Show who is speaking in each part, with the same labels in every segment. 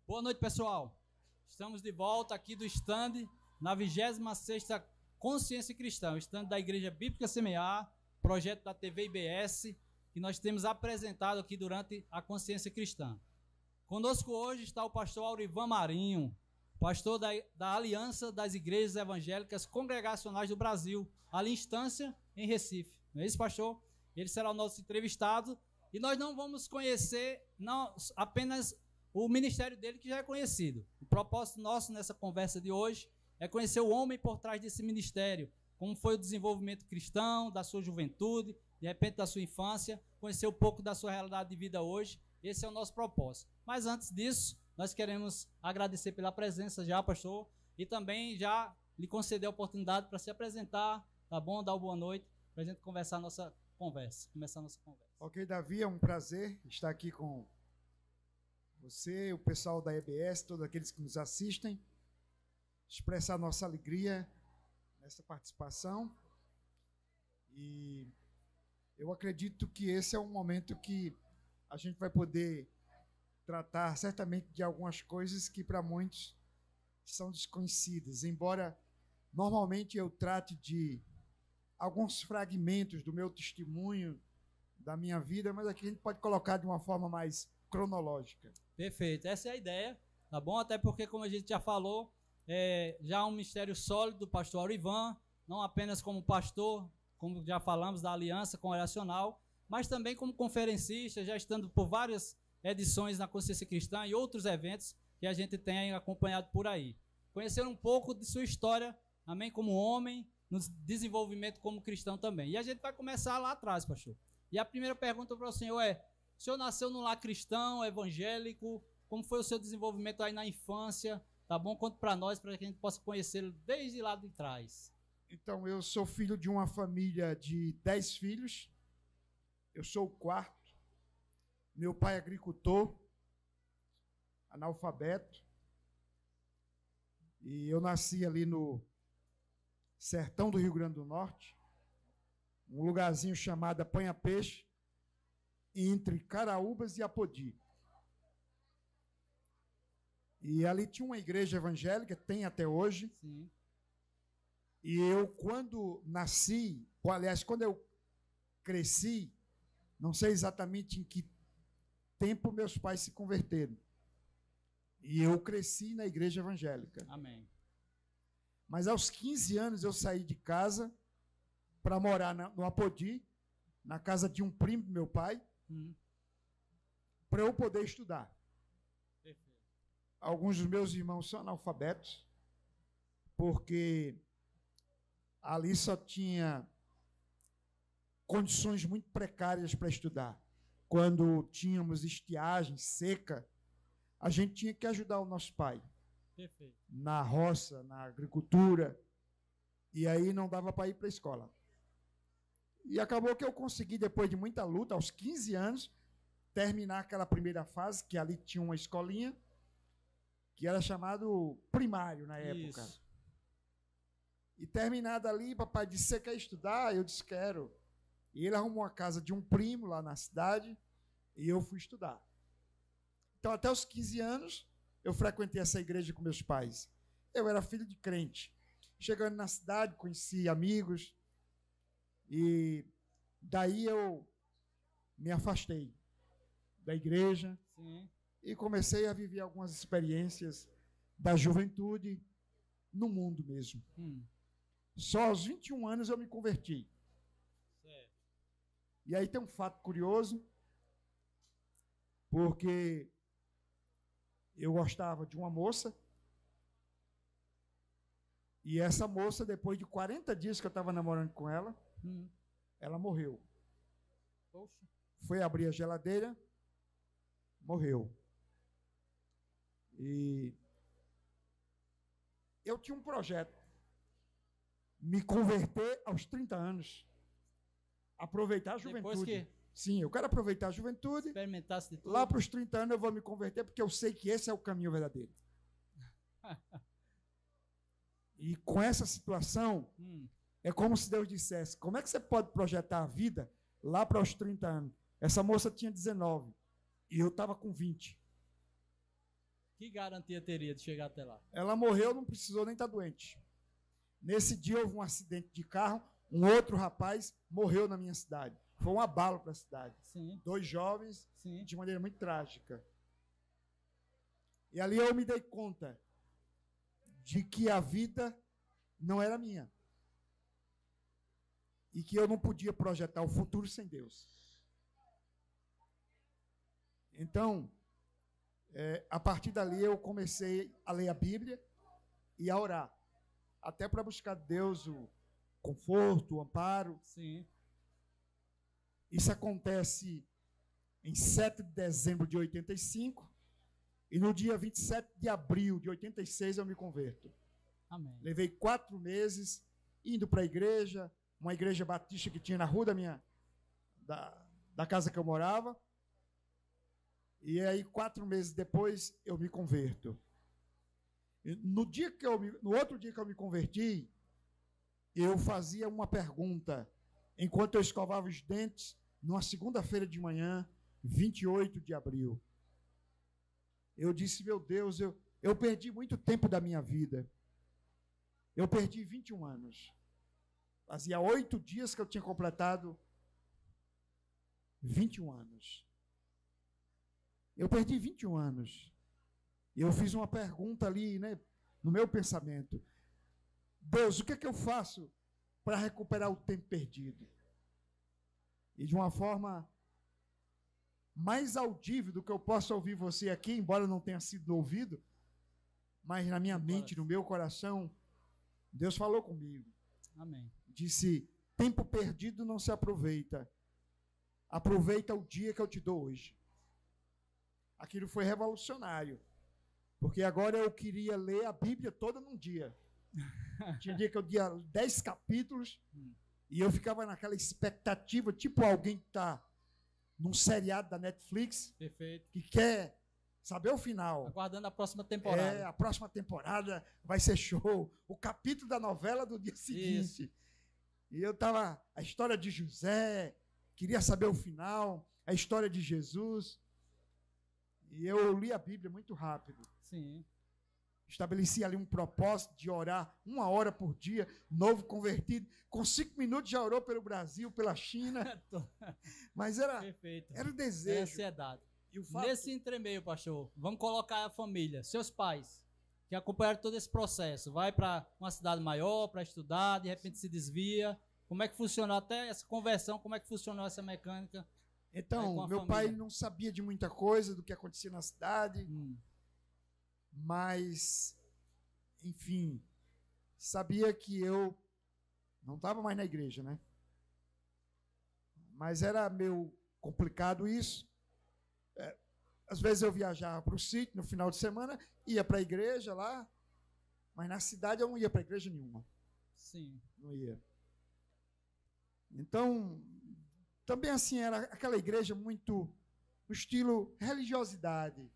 Speaker 1: Boa noite, pessoal. Estamos de volta aqui do stand na 26ª Consciência Cristã, o stand da Igreja Bíblica Semear, projeto da TV IBS, que nós temos apresentado aqui durante a Consciência Cristã. Conosco hoje está o pastor Aurivan Marinho, pastor da Aliança das Igrejas Evangélicas Congregacionais do Brasil, ali em Estância, em Recife. Não é isso, pastor? Ele será o nosso entrevistado e nós não vamos conhecer apenas o ministério dele, que já é conhecido. O propósito nosso nessa conversa de hoje é conhecer o homem por trás desse ministério, como foi o desenvolvimento cristão, da sua juventude, de repente da sua infância, conhecer um pouco da sua realidade de vida hoje. Esse é o nosso propósito. Mas antes disso, nós queremos agradecer pela presença já, pastor, e também já lhe conceder a oportunidade para se apresentar, tá bom? Dar uma boa noite, para a gente começar a nossa conversa.
Speaker 2: Ok, Davi, é um prazer estar aqui com você, o pessoal da EBS, todos aqueles que nos assistem, expressar nossa alegria nessa participação. E eu acredito que esse é um momento que a gente vai poder tratar certamente de algumas coisas que para muitos são desconhecidas, embora normalmente eu trate de alguns fragmentos do meu testemunho, da minha vida, mas aqui a gente pode colocar de uma forma mais cronológica.
Speaker 1: Perfeito, essa é a ideia, tá bom? Até porque, como a gente já falou, já um ministério sólido do pastor Aurivan, não apenas como pastor, como já falamos, da Aliança Congregacional, mas também como conferencista, já estando por várias edições na Consciência Cristã e outros eventos que a gente tem acompanhado por aí. Conhecer um pouco de sua história, amém, como homem, no desenvolvimento como cristão também. E a gente vai começar lá atrás, pastor. E a primeira pergunta para o senhor é: o senhor nasceu num lar cristão, evangélico? Como foi o seu desenvolvimento aí na infância? Tá bom? Conta para nós, para que a gente possa conhecê-lo desde lá de trás.
Speaker 2: Então, eu sou filho de uma família de 10 filhos. Eu sou o quarto. Meu pai é agricultor, analfabeto. E eu nasci ali no sertão do Rio Grande do Norte, um lugarzinho chamado Apanha-Peixe, entre Caraúbas e Apodi. E ali tinha uma igreja evangélica, tem até hoje.
Speaker 1: Sim.
Speaker 2: E eu, quando nasci, aliás, quando eu cresci, não sei exatamente em que tempo meus pais se converteram. E eu cresci na igreja evangélica.
Speaker 1: Amém.
Speaker 2: Mas aos 15 anos eu saí de casa para morar no Apodi, na casa de um primo do meu pai, para eu poder estudar.
Speaker 1: Perfeito.
Speaker 2: Alguns dos meus irmãos são analfabetos, porque ali só tinha condições muito precárias para estudar. Quando tínhamos estiagem, seca, a gente tinha que ajudar o nosso pai.
Speaker 1: Perfeito.
Speaker 2: Na roça, na agricultura, e aí não dava para ir para a escola. E acabou que eu consegui, depois de muita luta, aos 15 anos, terminar aquela primeira fase, que ali tinha uma escolinha, que era chamado primário na época.
Speaker 1: Isso.
Speaker 2: E terminado ali, papai disse: você quer estudar? Eu disse: quero. E ele arrumou a casa de um primo lá na cidade, e eu fui estudar. Então, até os 15 anos, eu frequentei essa igreja com meus pais. Eu era filho de crente. Chegando na cidade, conheci amigos, e daí eu me afastei da igreja.
Speaker 1: Sim.
Speaker 2: E comecei a viver algumas experiências da juventude no mundo mesmo. Só aos 21 anos eu me converti.
Speaker 1: Certo.
Speaker 2: E aí tem um fato curioso, porque eu gostava de uma moça, e essa moça, depois de 40 dias que eu estava namorando com ela, ela morreu.
Speaker 1: Poxa.
Speaker 2: Foi abrir a geladeira, morreu. E eu tinha um projeto, me converter aos 30 anos, aproveitar a juventude.
Speaker 1: Depois que
Speaker 2: Sim, eu quero aproveitar a juventude.
Speaker 1: experimentasse de tudo.
Speaker 2: Lá para os 30 anos eu vou me converter, porque eu sei que esse é o caminho verdadeiro. E com essa situação, é como se Deus dissesse: como é que você pode projetar a vida lá para os 30 anos? Essa moça tinha 19 e eu estava com 20.
Speaker 1: Que garantia teria de chegar até lá?
Speaker 2: Ela morreu, não precisou nem estar doente. Nesse dia houve um acidente de carro, um outro rapaz morreu na minha cidade. Foi um abalo para a cidade.
Speaker 1: Sim.
Speaker 2: 2 jovens,
Speaker 1: Sim.
Speaker 2: de maneira muito trágica. E ali eu me dei conta de que a vida não era minha. E que eu não podia projetar o futuro sem Deus. Então, a partir dali eu comecei a ler a Bíblia e a orar. Até para buscar Deus o conforto, o amparo.
Speaker 1: Sim.
Speaker 2: Isso acontece em 7 de dezembro de 85 e no dia 27 de abril de 86 eu me converto.
Speaker 1: Amém.
Speaker 2: Levei 4 meses indo para a igreja, uma igreja batista que tinha na rua da casa que eu morava. E aí 4 meses depois eu me converto. No outro dia que eu me converti, eu fazia uma pergunta enquanto eu escovava os dentes numa segunda-feira de manhã, 28 de abril. Eu disse, meu Deus, eu perdi muito tempo da minha vida. Eu perdi 21 anos. Fazia 8 dias que eu tinha completado 21 anos. Eu perdi 21 anos. E eu fiz uma pergunta ali, né, no meu pensamento. Deus, o que é que eu faço para recuperar o tempo perdido? E de uma forma mais audível do que eu posso ouvir você aqui, embora não tenha sido ouvido, mas na minha mente, no meu coração, Deus falou comigo.
Speaker 1: Amém.
Speaker 2: Disse, tempo perdido não se aproveita. Aproveita o dia que eu te dou hoje. Aquilo foi revolucionário. Porque agora eu queria ler a Bíblia toda num dia. Tinha dia que eu lia 10 capítulos e eu ficava naquela expectativa, tipo alguém que está num seriado da Netflix.
Speaker 1: Perfeito.
Speaker 2: Que quer saber o final.
Speaker 1: Aguardando a próxima temporada.
Speaker 2: A próxima temporada vai ser show. O capítulo da novela do dia seguinte. Isso. E eu estava, a história de José, queria saber o final, a história de Jesus. E eu li a Bíblia muito rápido.
Speaker 1: Sim.
Speaker 2: Estabeleci ali um propósito de orar 1 hora por dia, novo convertido. Com 5 minutos já orou pelo Brasil, pela China. Mas era o desejo.
Speaker 1: É ansiedade.
Speaker 2: E o fato...
Speaker 1: Nesse entremeio, pastor, vamos colocar a família, seus pais, que acompanharam todo esse processo. Vai para uma cidade maior para estudar, de repente se desvia. Como é que funcionou até essa conversão? Como é que funcionou essa mecânica?
Speaker 2: Então, meu pai não sabia de muita coisa do que acontecia na cidade, mas, enfim, sabia que eu não estava mais na igreja, né? Mas era meio complicado isso. Às vezes eu viajava para o sítio no final de semana, ia para a igreja lá, mas na cidade eu não ia para a igreja nenhuma.
Speaker 1: Sim.
Speaker 2: Não ia. Então... Também assim, era aquela igreja muito no estilo religiosidade.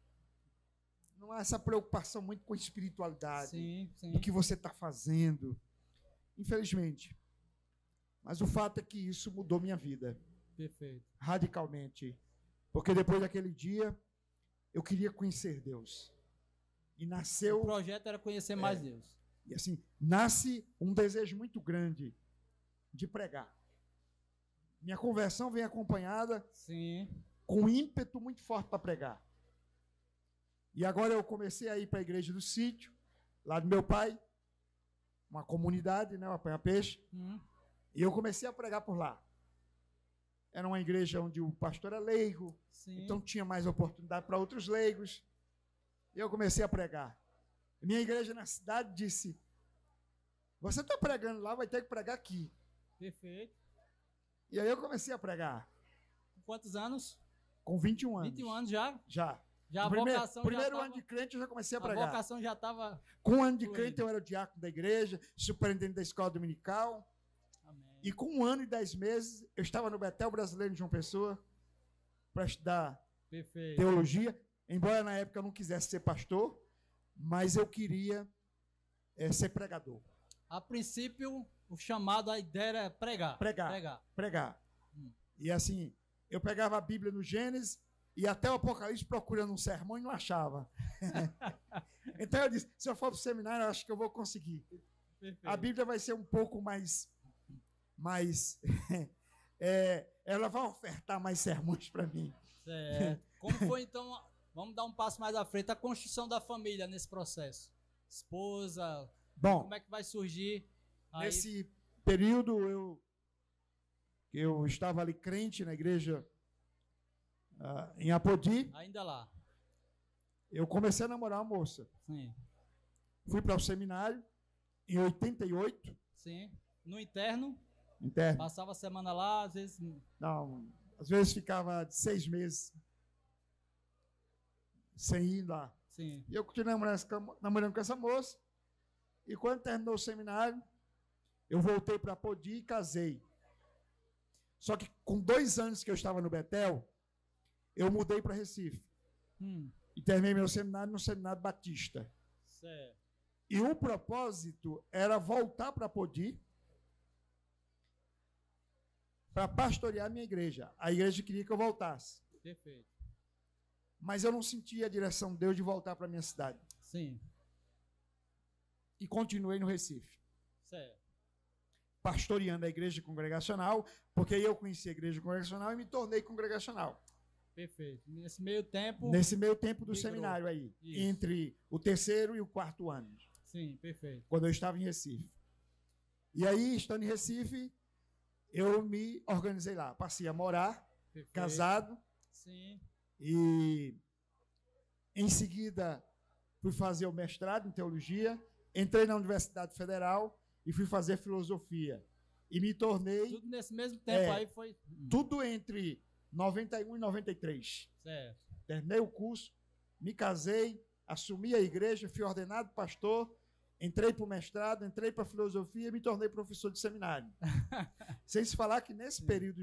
Speaker 2: Não há essa preocupação muito com a espiritualidade.
Speaker 1: Sim, sim.
Speaker 2: Do que você está fazendo. Infelizmente. Mas o fato é que isso mudou minha vida.
Speaker 1: Perfeito.
Speaker 2: Radicalmente. Porque depois daquele dia, eu queria conhecer Deus. E nasceu...
Speaker 1: O projeto era conhecer mais Deus.
Speaker 2: E assim, nasce um desejo muito grande de pregar. Minha conversão vem acompanhada com um ímpeto muito forte para pregar. E agora eu comecei a ir para a igreja do sítio, lá do meu pai, uma comunidade, né, o Apanha Peixe, e eu comecei a pregar por lá. Era uma igreja onde o pastor era leigo, então tinha mais oportunidade para outros leigos. E eu comecei a pregar. Minha igreja na cidade disse, você está pregando lá, vai ter que pregar aqui.
Speaker 1: Perfeito.
Speaker 2: E aí eu comecei a pregar.
Speaker 1: Com quantos anos?
Speaker 2: Com 21 anos.
Speaker 1: 21 anos já?
Speaker 2: Já.
Speaker 1: Já a vocação
Speaker 2: primeiro ano de crente eu já comecei a pregar.
Speaker 1: A vocação já estava...
Speaker 2: Com 1 ano de crente eu era o diácono da igreja, superintendente da escola dominical.
Speaker 1: Amém.
Speaker 2: E com 1 ano e 10 meses eu estava no Betel Brasileiro de João Pessoa para estudar teologia. Embora na época eu não quisesse ser pastor, mas eu queria ser pregador.
Speaker 1: A princípio, o chamado, a ideia era pregar.
Speaker 2: Pregar. E assim, eu pegava a Bíblia no Gênesis, E até o Apocalipse procurando um sermão e não achava. Então eu disse, se eu for para o seminário, eu acho que eu vou conseguir.
Speaker 1: Perfeito.
Speaker 2: A Bíblia vai ser um pouco mais ela vai ofertar mais sermões para mim.
Speaker 1: Como foi, então, vamos dar um passo mais à frente, a construção da família nesse processo? Esposa,
Speaker 2: Bom,
Speaker 1: como é que vai surgir? Aí...
Speaker 2: Nesse período, eu estava ali crente na igreja em Apodi.
Speaker 1: Ainda lá.
Speaker 2: Eu comecei a namorar uma moça.
Speaker 1: Sim.
Speaker 2: Fui para o seminário em 88.
Speaker 1: Sim. No interno?
Speaker 2: Interno.
Speaker 1: Passava a semana lá, às vezes...
Speaker 2: Não, às vezes ficava 6 meses sem ir lá.
Speaker 1: Sim.
Speaker 2: E eu continuei namorando com essa moça. E quando terminou o seminário, eu voltei para Apodi e casei. Só que com 2 anos que eu estava no Betel, eu mudei para Recife. E terminei meu seminário no Seminário Batista.
Speaker 1: Certo.
Speaker 2: E o propósito era voltar para Apodi para pastorear a minha igreja. A igreja queria que eu voltasse.
Speaker 1: Perfeito.
Speaker 2: Mas eu não sentia a direção de Deus de voltar para a minha cidade.
Speaker 1: Sim.
Speaker 2: E continuei no Recife.
Speaker 1: Certo.
Speaker 2: Pastoreando a igreja congregacional, porque aí eu conheci a igreja congregacional e me tornei congregacional.
Speaker 1: Perfeito. Nesse meio tempo
Speaker 2: Do seminário aí,
Speaker 1: Isso.
Speaker 2: entre o 3º e o 4º ano.
Speaker 1: Sim, perfeito.
Speaker 2: Quando eu estava em Recife. E aí, estando em Recife, eu me organizei lá. Passei a morar,
Speaker 1: Perfeito.
Speaker 2: casado.
Speaker 1: Sim.
Speaker 2: E em seguida fui fazer o mestrado em teologia, entrei na Universidade Federal e fui fazer filosofia. E me tornei...
Speaker 1: Tudo nesse mesmo tempo aí foi...
Speaker 2: Tudo entre 91 e 93.
Speaker 1: Certo.
Speaker 2: Terminei o curso, me casei, assumi a igreja, fui ordenado pastor, entrei para o mestrado, entrei para a filosofia e me tornei professor de seminário. Sem se falar que nesse período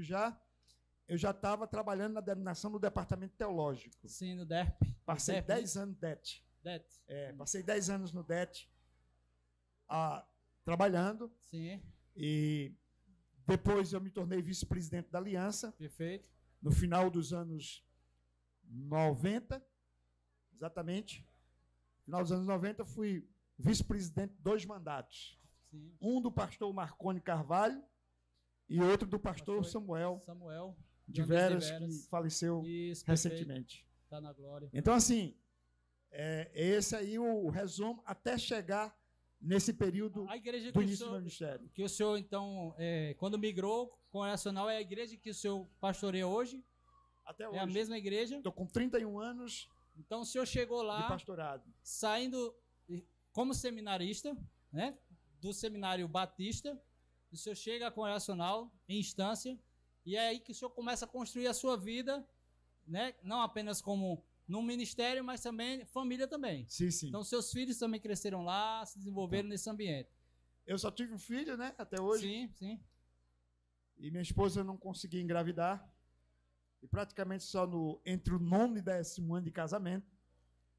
Speaker 2: eu já estava trabalhando na denominação do departamento teológico.
Speaker 1: Sim, no DERP.
Speaker 2: Passei
Speaker 1: DERP,
Speaker 2: 10 anos no DET. Passei 10 anos no DET trabalhando.
Speaker 1: Sim.
Speaker 2: E depois eu me tornei vice-presidente da Aliança.
Speaker 1: Perfeito.
Speaker 2: No final dos anos 90, exatamente. No final dos anos 90, fui vice-presidente de 2 mandatos.
Speaker 1: Sim.
Speaker 2: Um do pastor Marconi Carvalho e outro do pastor Samuel de Veras, que faleceu recentemente.
Speaker 1: Está na glória.
Speaker 2: Então, assim, esse aí o resumo até chegar nesse período do início do ministério.
Speaker 1: Que o senhor, então, quando migrou congregacional, é a igreja que o senhor pastoreia hoje?
Speaker 2: Até hoje.
Speaker 1: É a mesma igreja?
Speaker 2: Estou com 31 anos
Speaker 1: então, o senhor chegou lá,
Speaker 2: de pastorado.
Speaker 1: Saindo como seminarista, né, do seminário batista, o senhor chega a congregacional, em instância, e é aí que o senhor começa a construir a sua vida, né, não apenas como no ministério, mas também família também.
Speaker 2: Sim, sim.
Speaker 1: Então, seus filhos também cresceram lá, se desenvolveram nesse ambiente.
Speaker 2: Eu só tive um filho, né, até hoje.
Speaker 1: Sim, sim.
Speaker 2: E minha esposa não conseguia engravidar. E praticamente só entre o 9º e 10º ano de casamento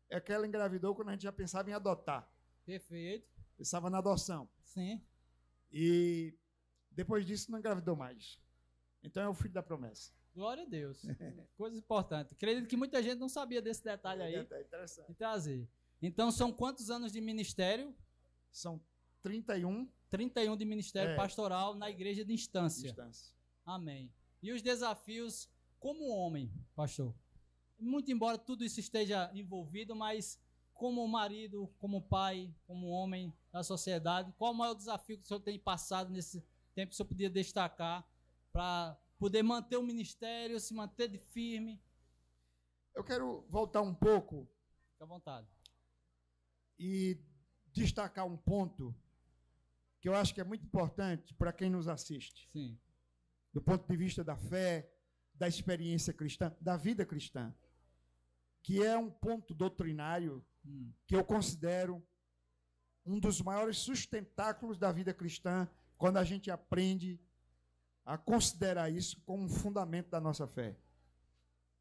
Speaker 2: é que ela engravidou quando a gente já pensava em adotar.
Speaker 1: Perfeito.
Speaker 2: Pensava na adoção.
Speaker 1: Sim.
Speaker 2: E depois disso não engravidou mais. Então é o filho da promessa.
Speaker 1: Glória a Deus. Coisa importante. Acredito que muita gente não sabia desse detalhe aí.
Speaker 2: É interessante.
Speaker 1: De trazer. Então, são quantos anos de ministério?
Speaker 2: São 31.
Speaker 1: 31 de ministério pastoral na igreja de instância. Amém. E os desafios como homem, pastor? Muito embora tudo isso esteja envolvido, mas como marido, como pai, como homem da sociedade, qual o maior desafio que o senhor tem passado nesse tempo que o senhor podia destacar para poder manter o ministério, se manter de firme?
Speaker 2: Eu quero voltar um pouco.
Speaker 1: Fique à vontade.
Speaker 2: E destacar um ponto que eu acho que é muito importante para quem nos assiste.
Speaker 1: Sim.
Speaker 2: Do ponto de vista da fé, da experiência cristã, da vida cristã, que é um ponto doutrinário que eu considero um dos maiores sustentáculos da vida cristã, quando a gente aprende a considerar isso como um fundamento da nossa fé,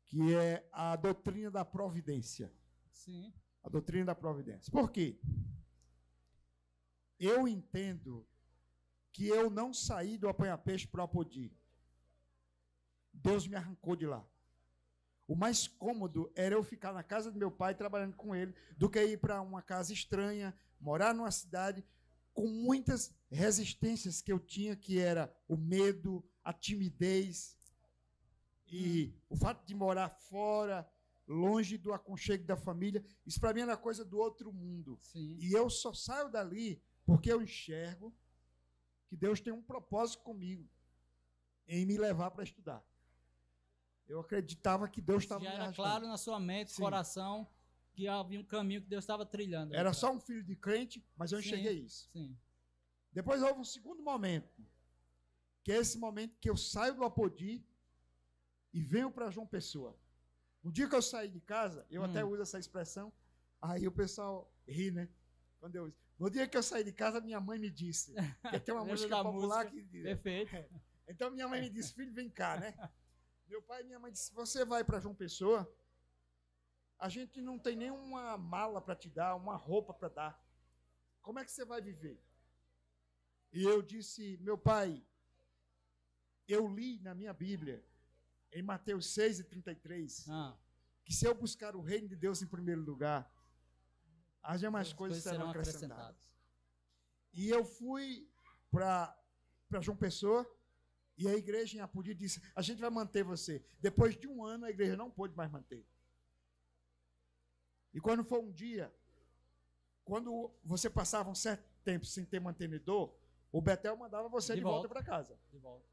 Speaker 2: que é a doutrina da providência.
Speaker 1: Sim.
Speaker 2: A doutrina da providência. Por quê? Eu entendo que eu não saí do apanha-peixe para o Apodi. Deus me arrancou de lá. o mais cômodo era eu ficar na casa do meu pai trabalhando com ele, do que ir para uma casa estranha, morar numa cidade com muitas resistências que eu tinha, que era o medo, a timidez e o fato de morar fora, longe do aconchego da família. Isso para mim era coisa do outro mundo.
Speaker 1: Sim.
Speaker 2: E eu só saio dali porque eu enxergo que Deus tem um propósito comigo em me levar para estudar. Eu acreditava que Deus estava me
Speaker 1: Já era
Speaker 2: arrastando.
Speaker 1: claro na sua mente,
Speaker 2: Sim.
Speaker 1: coração, que havia um caminho que Deus estava trilhando.
Speaker 2: Era só um filho de crente, mas eu enxerguei isso.
Speaker 1: Sim.
Speaker 2: Depois houve um segundo momento, que é esse momento que eu saio do Apodi e venho para João Pessoa. No dia que eu saí de casa, eu até uso essa expressão, aí o pessoal ri, né? Quando eu uso. No dia que eu saí de casa, minha mãe me disse, que tem uma música popular que diz.
Speaker 1: Perfeito.
Speaker 2: Então minha mãe me disse, filho, vem cá, né? Meu pai e minha mãe disse, você vai para João Pessoa, a gente não tem nenhuma mala para te dar, uma roupa para dar. Como é que você vai viver? E eu disse, meu pai, eu li na minha Bíblia, em Mateus 6:33, que se eu buscar o reino de Deus em primeiro lugar, as demais coisas serão acrescentadas. E eu fui para João Pessoa, e a igreja em Apodi disse, a gente vai manter você. Depois de um ano, a igreja não pôde mais manter. E quando foi um dia, quando você passava um certo tempo sem ter mantenedor, o Betel mandava você de volta para casa.
Speaker 1: De volta.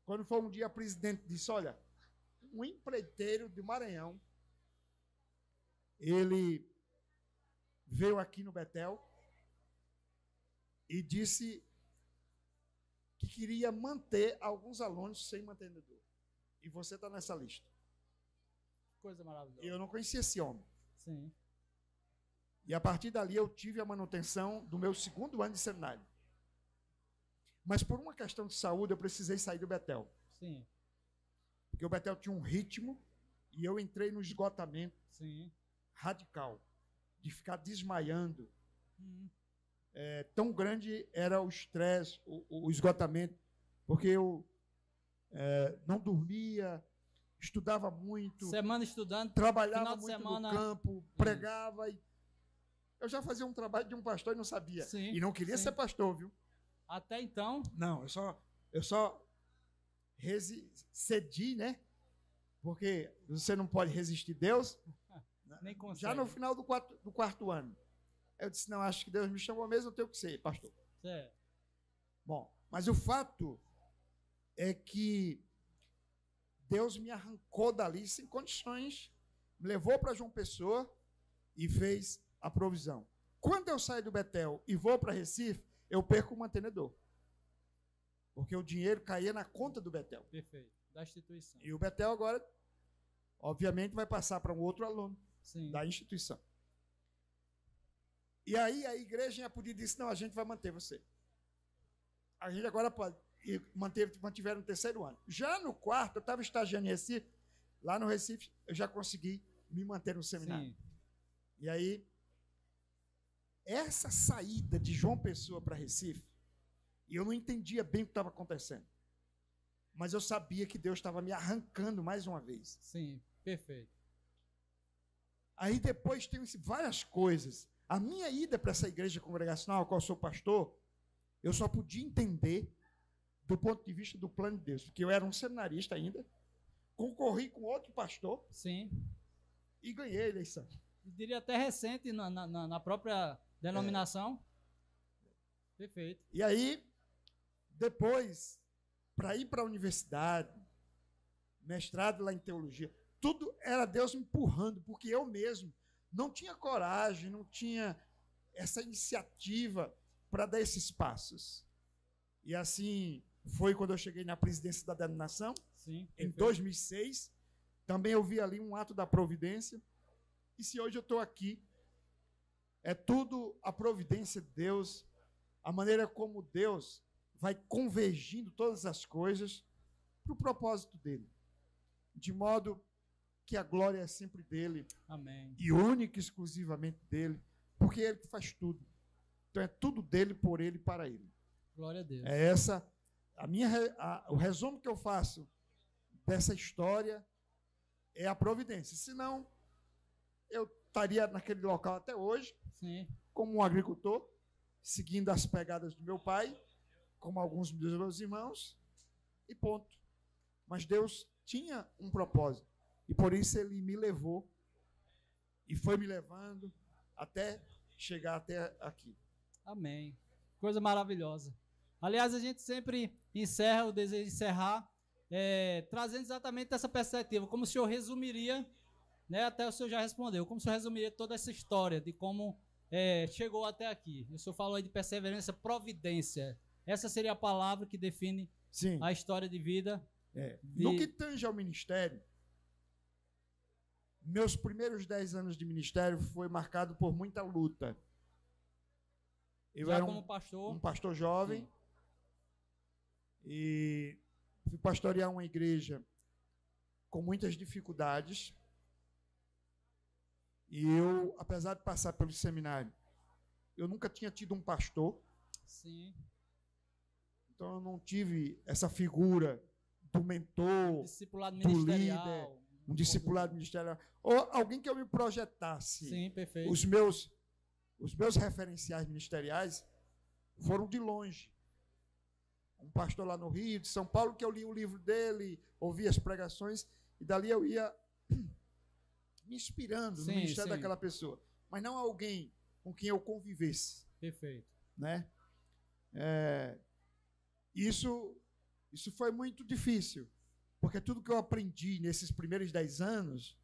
Speaker 2: Quando foi um dia, a presidente disse, olha, um empreiteiro do Maranhão, ele veio aqui no Betel e disse que queria manter alguns alunos sem mantenedor. E você está nessa lista.
Speaker 1: Coisa maravilhosa.
Speaker 2: Eu não conhecia esse homem.
Speaker 1: Sim.
Speaker 2: E a partir dali eu tive a manutenção do meu segundo ano de seminário. Mas por uma questão de saúde eu precisei sair do Betel.
Speaker 1: Sim.
Speaker 2: Porque o Betel tinha um ritmo e eu entrei no esgotamento radical, de ficar desmaiando. Tão grande era o estresse, o esgotamento, porque eu não dormia, estudava muito,
Speaker 1: semana estudando,
Speaker 2: trabalhava muito no campo, pregava. E eu já fazia um trabalho de um pastor e não sabia. E não queria ser pastor, viu?
Speaker 1: Até então?
Speaker 2: Não, eu só cedi, né? Porque você não pode resistir a Deus.
Speaker 1: Nem consegue.
Speaker 2: Já no final do quarto ano. Eu disse, não, acho que Deus me chamou mesmo, eu tenho que ser pastor.
Speaker 1: Certo.
Speaker 2: Bom, mas o fato é que Deus me arrancou dali sem condições, me levou para João Pessoa e fez a provisão. Quando eu saio do Betel e vou para Recife, eu perco o mantenedor. Porque o dinheiro caía na conta do Betel.
Speaker 1: Perfeito. Da instituição.
Speaker 2: E o Betel agora, obviamente, vai passar para um outro aluno da instituição. E aí a igreja em Apodi disse, não, a gente vai manter você. A gente agora pode. E mantiveram no terceiro ano. Já no quarto, eu estava estagiando em Recife. Lá no Recife, eu já consegui me manter no seminário. E aí, essa saída de João Pessoa para Recife, e eu não entendia bem o que estava acontecendo. Mas eu sabia que Deus estava me arrancando mais uma vez.
Speaker 1: Sim, perfeito.
Speaker 2: Aí depois tem várias coisas. A minha ida para essa igreja congregacional, a qual eu sou pastor, eu só podia entender do ponto de vista do plano de Deus, porque eu era um seminarista ainda, concorri com outro pastor e ganhei a eleição.
Speaker 1: Eu diria até recente na própria denominação. Perfeito.
Speaker 2: E aí, depois, para ir para a universidade, mestrado lá em teologia, tudo era Deus me empurrando, porque eu mesmo não tinha coragem, não tinha essa iniciativa para dar esses passos. E assim foi quando eu cheguei na presidência da denominação, em 2006. Também eu vi ali um ato da providência. E se hoje eu estou aqui, é tudo a providência de Deus, a maneira como Deus vai convergindo todas as coisas para o propósito dele. De modo que a glória é sempre dele.
Speaker 1: Amém.
Speaker 2: E única e exclusivamente dele, porque é ele que faz tudo. Então é tudo dele, por ele e para ele.
Speaker 1: Glória a Deus.
Speaker 2: É essa o resumo que eu faço dessa história é a providência. Senão, eu estaria naquele local até hoje,
Speaker 1: Sim.
Speaker 2: como um agricultor, seguindo as pegadas do meu pai, como alguns dos meus irmãos, e ponto. Mas Deus tinha um propósito, e por isso Ele me levou, e foi me levando até chegar até aqui.
Speaker 1: Amém. Coisa maravilhosa. Aliás, a gente sempre encerra, o desejo de encerrar, trazendo exatamente essa perspectiva, como o senhor resumiria, né, até o senhor já respondeu, como o senhor resumiria toda essa história de como chegou até aqui. O senhor falou aí de perseverança, providência. Essa seria a palavra que define
Speaker 2: Sim.
Speaker 1: a história de vida.
Speaker 2: No que tange ao ministério, meus primeiros 10 anos de ministério foi marcado por muita luta. Eu
Speaker 1: já
Speaker 2: era
Speaker 1: como pastor,
Speaker 2: um pastor jovem.
Speaker 1: Sim.
Speaker 2: E fui pastorear uma igreja com muitas dificuldades. E eu, apesar de passar pelo seminário, eu nunca tinha tido um pastor.
Speaker 1: Sim.
Speaker 2: Então eu não tive essa figura do mentor,
Speaker 1: discipulado
Speaker 2: do
Speaker 1: ministerial,
Speaker 2: líder, um discipulado ministerial, ou alguém que eu me projetasse.
Speaker 1: Sim, perfeito.
Speaker 2: Os meus referenciais ministeriais foram de longe. Um pastor lá no Rio, de São Paulo, que eu li o livro dele, ouvi as pregações, e dali eu ia me inspirando no ministério daquela pessoa. Mas não alguém com quem eu convivesse.
Speaker 1: Perfeito.
Speaker 2: Né? Isso foi muito difícil, porque tudo que eu aprendi nesses primeiros 10 anos,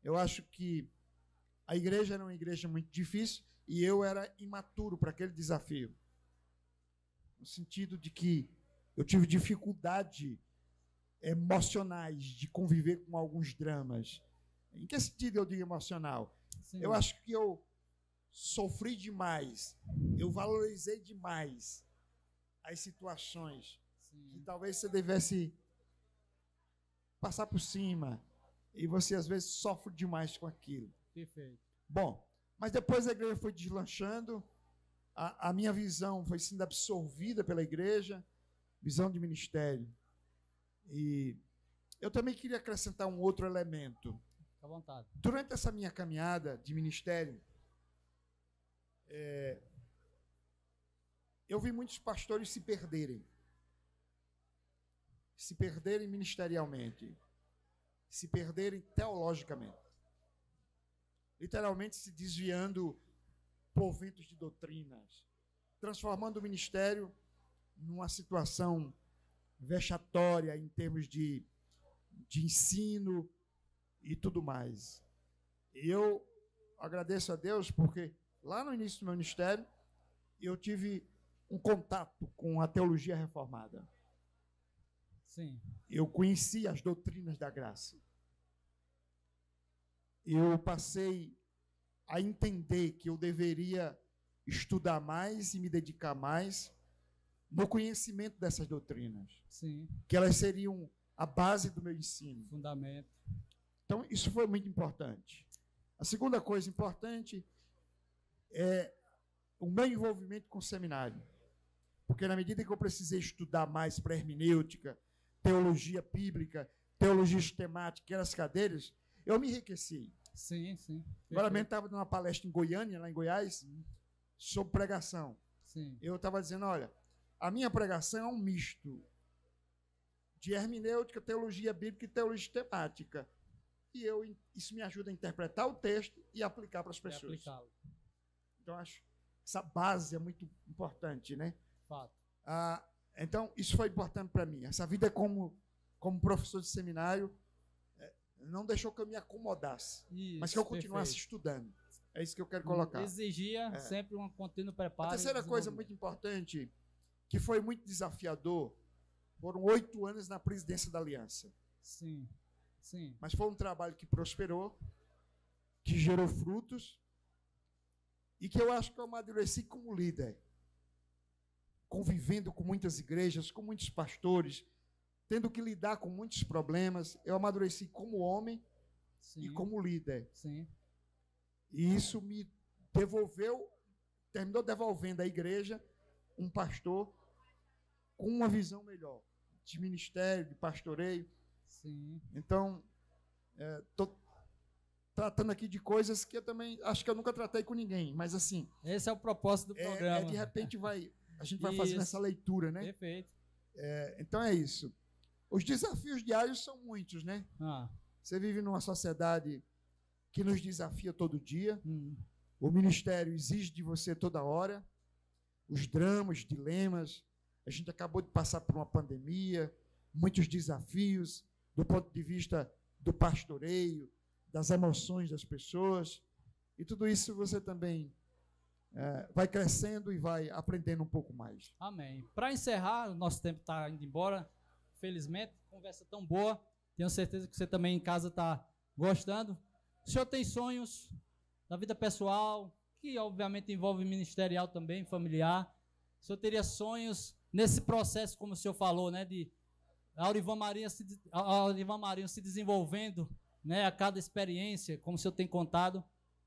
Speaker 2: eu acho que a igreja era uma igreja muito difícil e eu era imaturo para aquele desafio. No sentido de que eu tive dificuldade emocionais de conviver com alguns dramas. Em que sentido eu digo emocional?
Speaker 1: Sim.
Speaker 2: Eu acho que eu sofri demais, eu valorizei demais as situações.
Speaker 1: Sim.
Speaker 2: Que talvez você devesse passar por cima, e você às vezes sofre demais com aquilo.
Speaker 1: Perfeito.
Speaker 2: Bom, mas depois a igreja foi deslanchando, a minha visão foi sendo absorvida pela igreja, visão de ministério. E eu também queria acrescentar um outro elemento.
Speaker 1: Fique à vontade.
Speaker 2: Durante essa minha caminhada de ministério, eu vi muitos pastores se perderem ministerialmente, se perderem teologicamente, literalmente se desviando por ventos de doutrinas, transformando o ministério numa situação vexatória em termos de ensino e tudo mais. E eu agradeço a Deus porque lá no início do meu ministério eu tive um contato com a teologia reformada.
Speaker 1: Sim.
Speaker 2: Eu conheci as doutrinas da graça. Eu passei a entender que eu deveria estudar mais e me dedicar mais no conhecimento dessas doutrinas.
Speaker 1: Sim.
Speaker 2: Que elas seriam a base do meu ensino.
Speaker 1: Fundamento.
Speaker 2: Então, isso foi muito importante. A segunda coisa importante é o meu envolvimento com o seminário. Porque na medida que eu precisei estudar mais para hermenêutica, teologia bíblica, teologia sistemática, aquelas cadeiras, eu me enriqueci.
Speaker 1: Sim, sim.
Speaker 2: Agora mesmo estava dando uma palestra em Goiânia, lá em Goiás, sobre pregação.
Speaker 1: Sim.
Speaker 2: Eu estava dizendo, olha, a minha pregação é um misto de hermenêutica, teologia bíblica e teologia sistemática. E isso me ajuda a interpretar o texto e aplicar para as pessoas. Então, acho que essa base é muito importante, né?
Speaker 1: Fato.
Speaker 2: Então, isso foi importante para mim. Essa vida como professor de seminário não deixou que eu me acomodasse,
Speaker 1: isso,
Speaker 2: mas que eu continuasse estudando. É isso que eu quero colocar.
Speaker 1: Exigia sempre um contínuo preparo.
Speaker 2: A terceira coisa muito importante, que foi muito desafiador, foram 8 anos na presidência da Aliança.
Speaker 1: Sim, sim.
Speaker 2: Mas foi um trabalho que prosperou, que gerou frutos, e que eu acho que eu amadureci como líder, convivendo com muitas igrejas, com muitos pastores, tendo que lidar com muitos problemas. Eu amadureci como homem e como líder.
Speaker 1: Sim.
Speaker 2: E isso me terminou devolvendo à igreja um pastor com uma visão melhor de ministério, de pastoreio.
Speaker 1: Sim.
Speaker 2: Então, Estou tratando aqui de coisas que eu também acho que eu nunca tratei com ninguém, mas assim...
Speaker 1: Esse é o propósito do programa.
Speaker 2: De repente a gente vai fazendo essa leitura, né?
Speaker 1: Perfeito.
Speaker 2: Então é isso. Os desafios diários são muitos, né? Você vive numa sociedade que nos desafia todo dia. O ministério exige de você toda hora. Os dramas, os dilemas. A gente acabou de passar por uma pandemia, muitos desafios do ponto de vista do pastoreio, das emoções das pessoas. E tudo isso você também vai crescendo e vai aprendendo um pouco mais.
Speaker 1: Amém. Para encerrar, o nosso tempo está indo embora. Felizmente, conversa tão boa. Tenho certeza que você também em casa está gostando. O senhor tem sonhos da vida pessoal, que obviamente envolve ministerial também, familiar. O senhor teria sonhos nesse processo, como o senhor falou, né, de Aurivan Marinho se desenvolvendo, né, a cada experiência, como o senhor tem contado,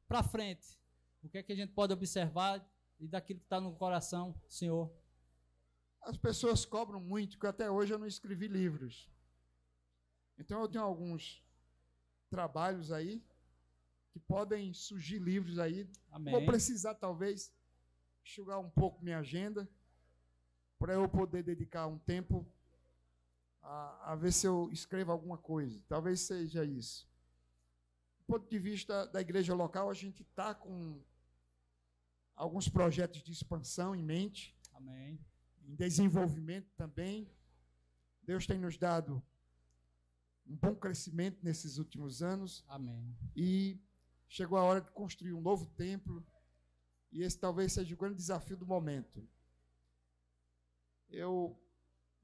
Speaker 1: para frente. O que é que a gente pode observar e daquilo que está no coração, senhor?
Speaker 2: As pessoas cobram muito, que até hoje eu não escrevi livros. Então eu tenho alguns trabalhos aí que podem surgir livros aí.
Speaker 1: Amém.
Speaker 2: Vou precisar, talvez, enxugar um pouco minha agenda para eu poder dedicar um tempo a ver se eu escrevo alguma coisa. Talvez seja isso. Do ponto de vista da igreja local, a gente está com alguns projetos de expansão em mente.
Speaker 1: Amém.
Speaker 2: Em desenvolvimento também. Deus tem nos dado um bom crescimento nesses últimos anos.
Speaker 1: Amém.
Speaker 2: E chegou a hora de construir um novo templo. E esse talvez seja o grande desafio do momento. Eu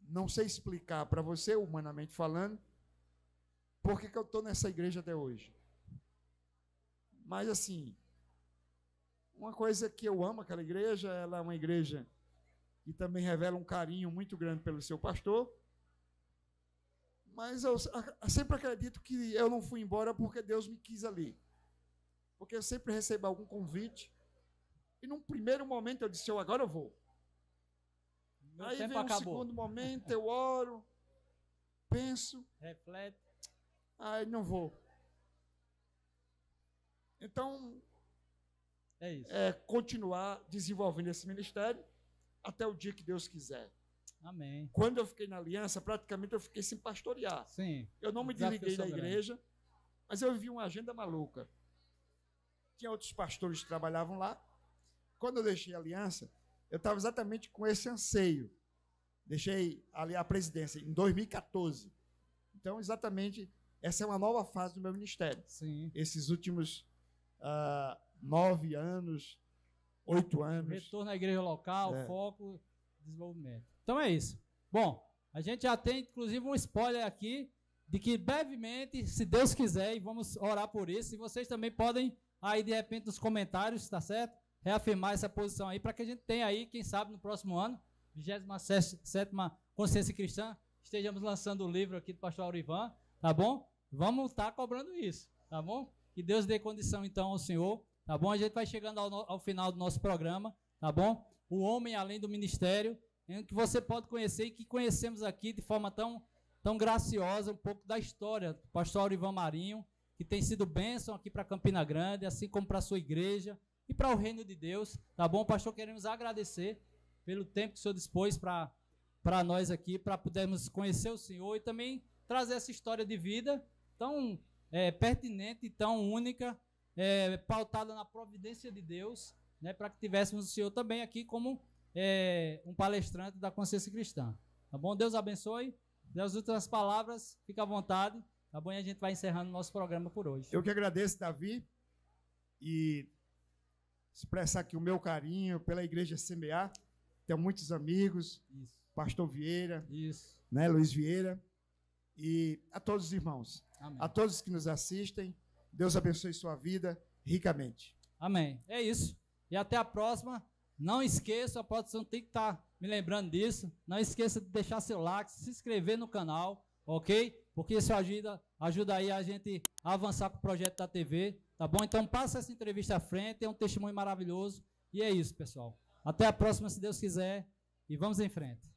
Speaker 2: não sei explicar para você, humanamente falando, por que eu estou nessa igreja até hoje. Mas, assim, uma coisa que eu amo aquela igreja, ela é uma igreja que também revela um carinho muito grande pelo seu pastor. Mas eu sempre acredito que eu não fui embora porque Deus me quis ali. Porque eu sempre recebo algum convite. E num primeiro momento eu disse, agora eu vou. Aí vem um segundo momento, eu oro, penso.
Speaker 1: Reflete.
Speaker 2: Aí não vou. Então,
Speaker 1: é isso.
Speaker 2: Continuar desenvolvendo esse ministério até o dia que Deus quiser.
Speaker 1: Amém.
Speaker 2: Quando eu fiquei na aliança, praticamente eu fiquei sem pastorear.
Speaker 1: Sim.
Speaker 2: Eu não me desliguei da igreja, mas eu vivi uma agenda maluca. Tinha outros pastores que trabalhavam lá. Quando eu deixei a aliança, eu estava exatamente com esse anseio. Deixei ali a presidência em 2014. Então, exatamente, essa é uma nova fase do meu ministério.
Speaker 1: Sim.
Speaker 2: Esses últimos 9 anos, 8 anos.
Speaker 1: Retorno à igreja local, foco, desenvolvimento. Então é isso. Bom, a gente já tem, inclusive, um spoiler aqui de que brevemente, se Deus quiser, e vamos orar por isso, e vocês também podem, aí de repente, nos comentários, tá certo? Reafirmar essa posição aí, para que a gente tenha aí, quem sabe, no próximo ano, 27ª Consciência Cristã, estejamos lançando o livro aqui do pastor Aurivan, tá bom? Vamos estar cobrando isso, tá bom? Que Deus dê condição, então, ao Senhor, tá bom? A gente vai chegando ao final do nosso programa, tá bom? O homem além do ministério, que você pode conhecer e que conhecemos aqui de forma tão graciosa, um pouco da história do pastor Aurivan Marinho, que tem sido bênção aqui para Campina Grande, assim como para a sua igreja e para o reino de Deus, tá bom? Pastor, queremos agradecer pelo tempo que o Senhor dispôs para nós aqui, para podermos conhecer o Senhor e também trazer essa história de vida tão pertinente e tão única, pautada na providência de Deus, né, para que tivéssemos o Senhor também aqui como um palestrante da consciência cristã. Tá bom? Deus abençoe. Deus últimas palavras, fica à vontade. Tá bom? E a gente vai encerrando o nosso programa por hoje.
Speaker 2: Eu que agradeço, Davi, e expressar aqui o meu carinho pela Igreja CMA. Tenho muitos amigos,
Speaker 1: isso.
Speaker 2: Pastor Vieira,
Speaker 1: isso.
Speaker 2: Né, Luiz Vieira, e a todos os irmãos,
Speaker 1: amém.
Speaker 2: A todos que nos assistem, Deus abençoe sua vida ricamente.
Speaker 1: Amém. É isso. E até a próxima. Não esqueça, a produção tem que estar me lembrando disso. Não esqueça de deixar seu like, se inscrever no canal, ok? Porque isso ajuda aí a gente a avançar com o projeto da TV, tá bom? Então passa essa entrevista à frente, é um testemunho maravilhoso. E é isso, pessoal. Até a próxima, se Deus quiser, e vamos em frente.